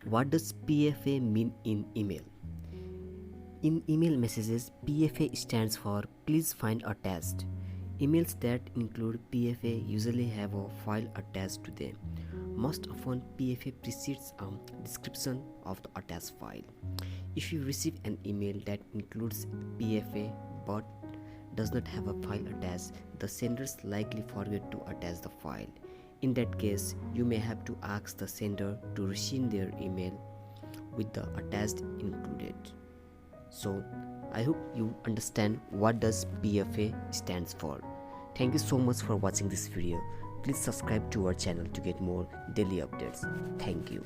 What does PFA mean in email? In email messages, PFA stands for please find attached. Emails that include PFA usually have a file attached to them. Most often, PFA precedes a description of the attached file. If you receive an email that includes PFA but does not have a file attached, the senders likely forget to attach the file. In that case, you may have to ask the sender to resend their email with the attached included. So, I hope you understand what does PFA stands for. Thank you so much for watching this video. Please subscribe to our channel to get more daily updates. Thank you.